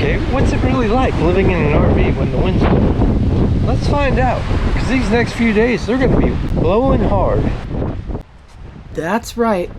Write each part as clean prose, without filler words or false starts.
Okay, what's it really like living in an RV when the wind's blowing? Let's find out, because these next few days, they're going to be blowing hard. That's right.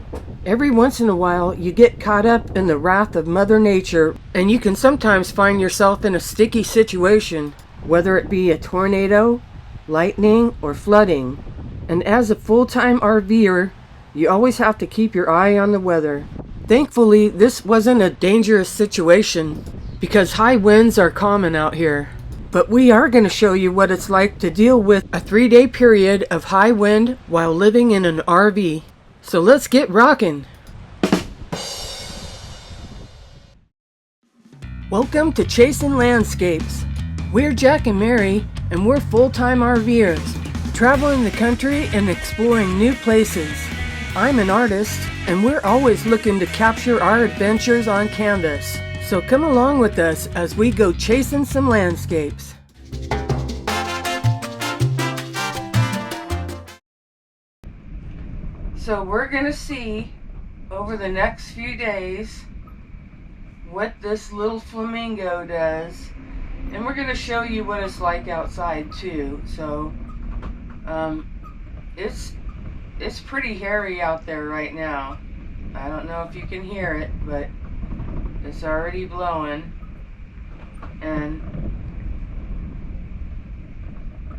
Every once in a while, you get caught up in the wrath of Mother Nature, and you can sometimes find yourself in a sticky situation, whether it be a tornado, lightning, or flooding. And as a full-time RVer, you always have to keep your eye on the weather. Thankfully, this wasn't a dangerous situation, because high winds are common out here. But we are going to show you what it's like to deal with a 3-day period of high wind while living in an RV. So let's get rocking. Welcome to Chasing Landscapes. We're Jack and Mary, and we're full-time RVers, traveling the country and exploring new places. I'm an artist, and we're always looking to capture our adventures on canvas. So come along with us as we go chasing some landscapes. So we're going to see over the next few days what this little flamingo does, and we're going to show you what it's like outside too. So it's pretty hairy out there right now. I don't know if you can hear it, but it's already blowing, and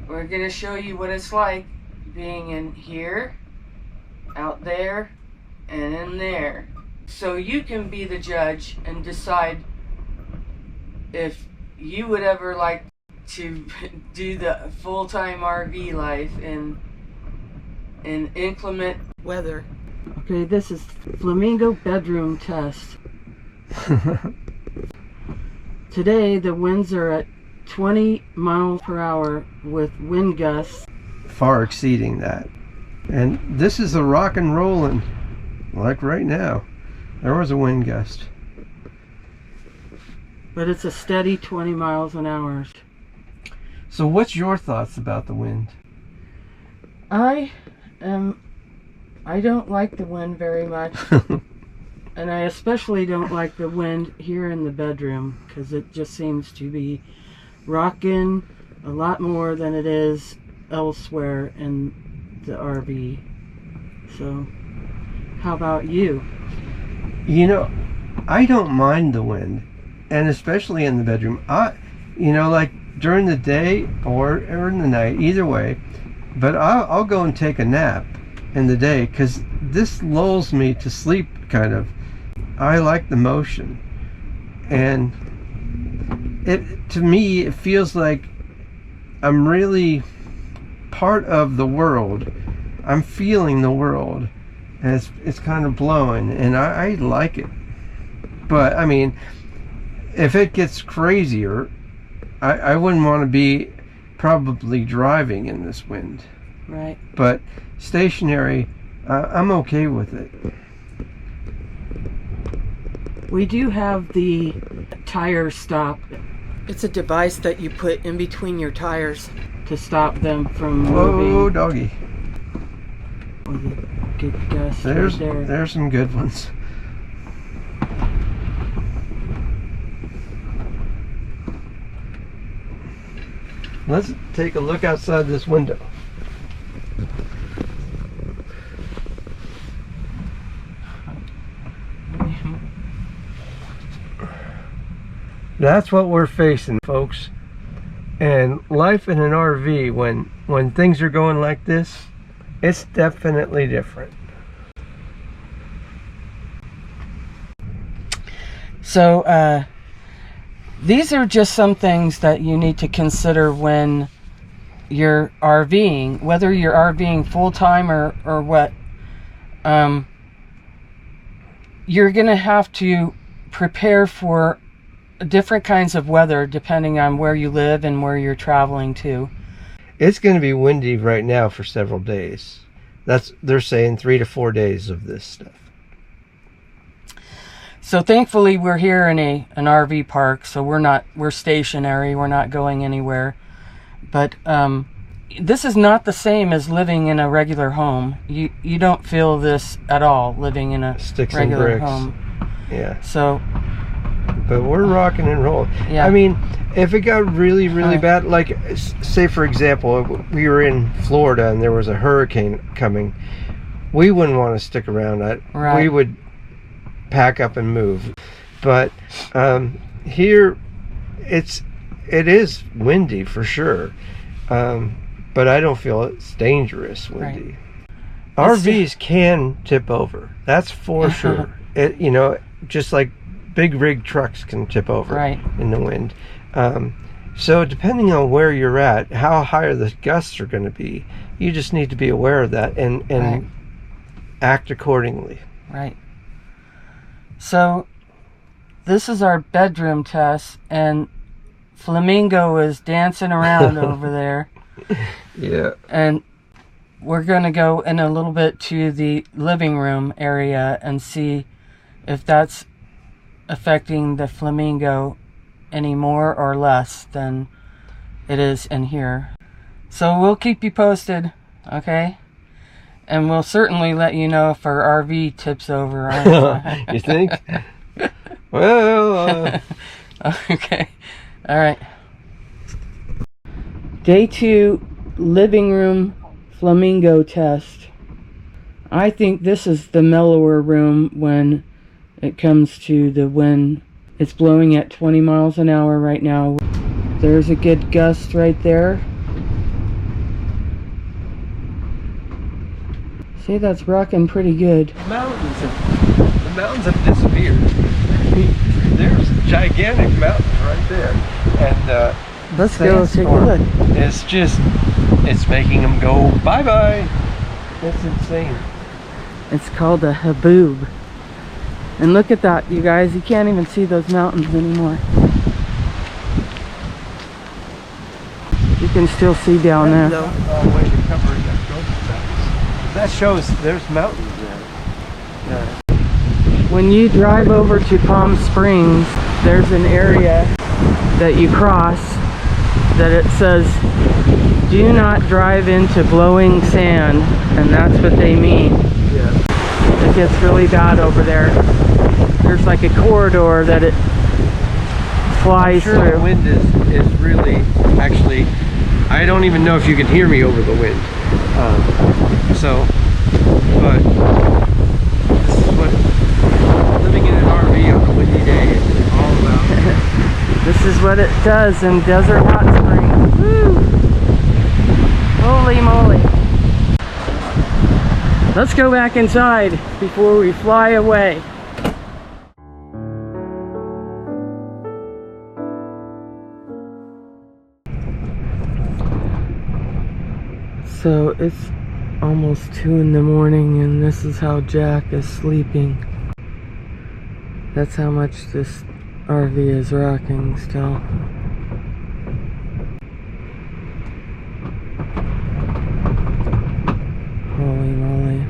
we're going to show you what it's like being in here, out there, and in there. So you can be the judge and decide if you would ever like to do the full-time RV life in inclement weather. Okay, this is flamingo bedroom test. Today the winds are at 20 miles per hour with wind gusts Far exceeding that. And this is a rock and rollin', like right now. There was a wind gust. but it's a steady 20 miles an hour. So what's your thoughts about the wind? I don't like the wind very much. And I especially don't like the wind here in the bedroom, because it just seems to be rocking a lot more than it is elsewhere in the RV. So, how about you? You know, I don't mind the wind, and especially in the bedroom. Like during the day or in the night, either way. But I'll go and take a nap in the day, because this lulls me to sleep, kind of. I like the motion, and to me it feels like I'm really part of the world. I'm feeling the world, and it's kind of blowing, and I like it. But I mean, if it gets crazier, I wouldn't want to be probably driving in this wind. Right. But stationary, I'm okay with it. We do have the tire stop. It's a device that you put in between your tires to stop them from moving. Whoa, doggy. Good gust right there. There's some good ones. Let's take a look outside this window. That's what we're facing, folks. And life in an RV, when things are going like this, it's definitely different. So, these are just some things that you need to consider when you're RVing, whether you're RVing full-time or what. You're going to have to prepare for different kinds of weather depending on where you live and where you're traveling to. It's going to be windy right now for several days. They're saying 3 to 4 days of this stuff. So thankfully we're here in an RV park, so we're stationary, we're not going anywhere. But this is not the same as living in a regular home. You don't feel this at all living in a Sticks regular and bricks. home. Yeah. So but we're rocking and rolling. Yeah. I mean, if it got really, really bad, like say for example, we were in Florida and there was a hurricane coming, we wouldn't want to stick around. We would pack up and move. But here, it is windy for sure, but I don't feel it's dangerous windy. Right. RVs can tip over. That's for sure. Just like big rig trucks can tip over in the wind. So depending on where you're at, how high the gusts are going to be, you just need to be aware of that and act accordingly. Right. So this is our bedroom, Tess, and Flamingo is dancing around over there. Yeah. And we're going to go in a little bit to the living room area and see if that's affecting the Flamingo any more or less than it is in here. So we'll keep you posted, okay? And we'll certainly let you know if our RV tips over. You think? Well, okay. All right. Day 2 living room Flamingo test. I think this is the mellower room when it comes to the wind. It's blowing at 20 miles an hour right now. There's a good gust right there. See, that's rocking pretty good. The mountains have disappeared. There's gigantic mountains right there, and let's go take a look. It's making them go bye-bye. That's insane. It's called a haboob. And look at that, you guys. You can't even see those mountains anymore. You can still see down there. Way to cover that shows there's mountains there. Yeah. When you drive over to Palm Springs, there's an area that you cross that it says, do not drive into blowing sand, and that's what they mean. Yeah. It gets really bad over there. There's like a corridor that it flies through. The wind is really, actually, I don't even know if you can hear me over the wind. But this is what living in an RV on a windy day is all about. This is what it does in Desert Hot Springs. Woo! Holy moly. Let's go back inside before we fly away. So it's almost 2 in the morning and this is how Jack is sleeping. That's how much this RV is rocking still. Holy moly.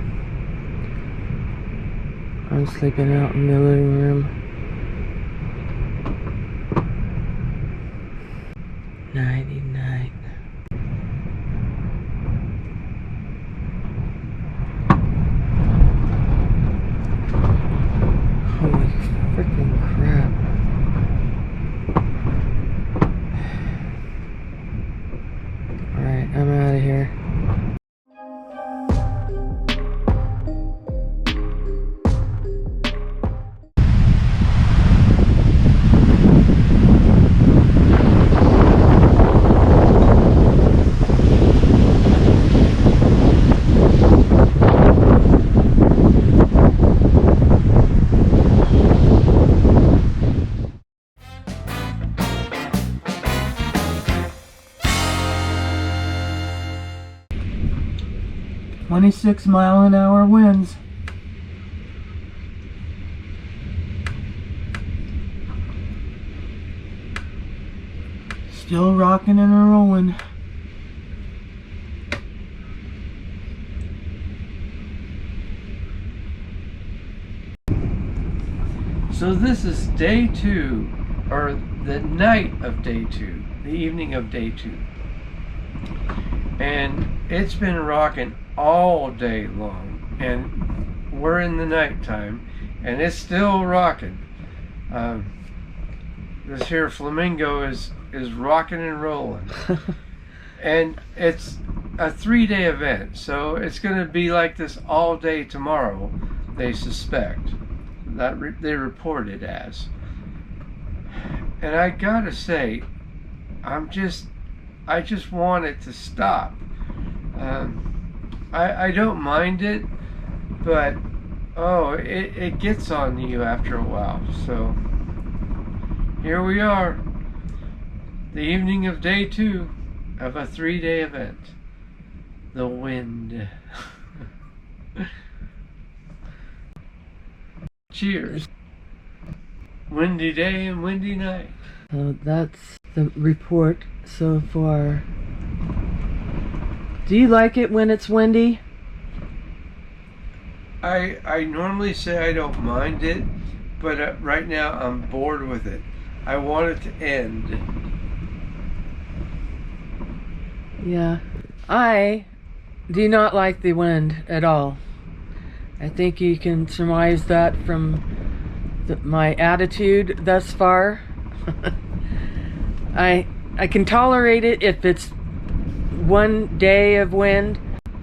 I'm sleeping out in the living room. Nighty night. Holy freaking crap. Alright, I'm out of here. .6-mile-an-hour winds. Still rocking and rolling. So this is day 2, or the night of day 2, the evening of day 2. And it's been rocking all day long, and we're in the nighttime and it's still rocking. this here flamingo is rocking and rolling. And it's a 3-day event, so it's going to be like this all day tomorrow, they suspect. They report it as. And I gotta say, I just want it to stop. I don't mind it, but it gets on you after a while. So here we are, the evening of day 2 of a 3-day event. The wind. Cheers. Windy day and windy night. So that's the report so far. Do you like it when it's windy? I normally say I don't mind it, but right now I'm bored with it. I want it to end. Yeah. I do not like the wind at all. I think you can surmise that from my attitude thus far. I can tolerate it if it's one day of wind.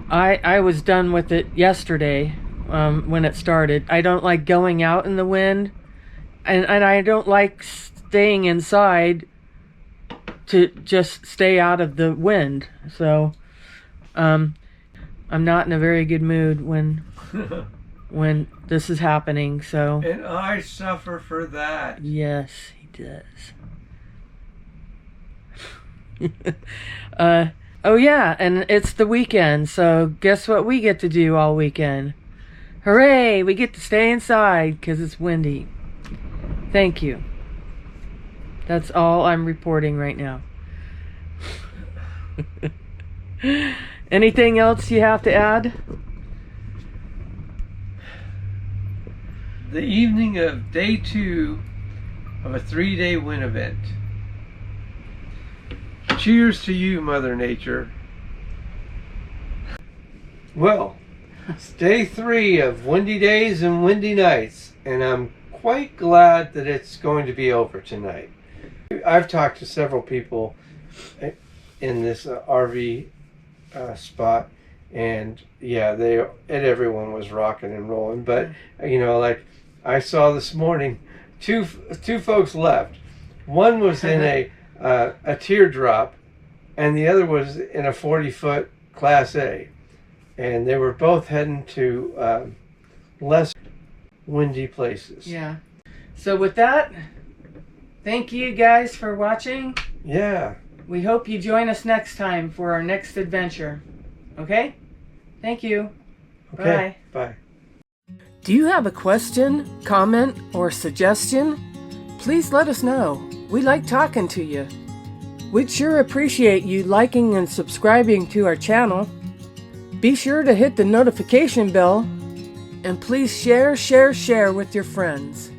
I was done with it yesterday when it started. I don't like going out in the wind, and I don't like staying inside to just stay out of the wind. So I'm not in a very good mood when this is happening. So, and I suffer for that. yes, he does. Oh yeah, and it's the weekend, so guess what we get to do all weekend? Hooray, we get to stay inside because it's windy. Thank you. That's all I'm reporting right now. Anything else you have to add? The evening of day 2 of a 3-day wind event. Cheers to you, Mother Nature. Well, it's day 3 of windy days and windy nights, and I'm quite glad that it's going to be over tonight. I've talked to several people in this RV spot, and yeah, everyone was rocking and rolling. But you know, like I saw this morning, two folks left. One was in a teardrop, and the other was in a 40-foot Class A, and they were both heading to less windy places. Yeah. So with that, thank you guys for watching. Yeah. We hope you join us next time for our next adventure. Okay? Thank you. Okay. Bye. Do you have a question, comment, or suggestion? Please let us know. We like talking to you. We'd sure appreciate you liking and subscribing to our channel. Be sure to hit the notification bell, and please share with your friends.